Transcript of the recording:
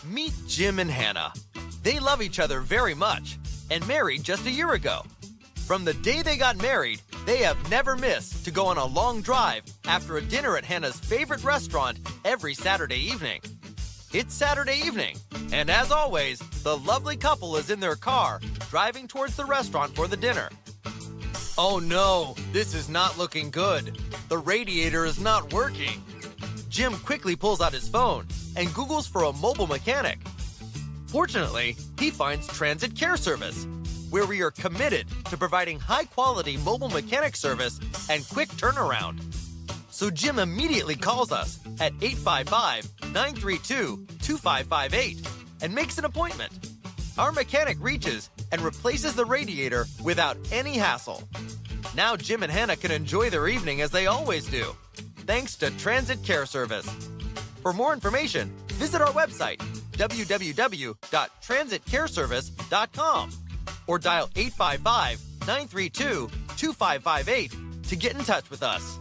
Meet Jim and Hannah. They love each other very much and married just a year ago. From the day they got married, they have never missed to go on a long drive after a dinner at Hannah's favorite restaurant every Saturday evening. It's Saturday evening, and as always, the lovely couple is in their car driving towards the restaurant for the dinner. Oh no, this is not looking good. The radiator is not working. Jim quickly pulls out his phone and Googles for a mobile mechanic. Fortunately, he finds Transit Care Service, where we are committed to providing high-quality mobile mechanic service and quick turnaround. So Jim immediately calls us at 855-932-2558 and makes an appointment. Our mechanic reaches and replaces the radiator without any hassle. Now Jim and Hannah can enjoy their evening as they always do, thanks to Transit Care Service. For more information, visit our website, www.transitcareservice.com, or dial 855-932-2558 to get in touch with us.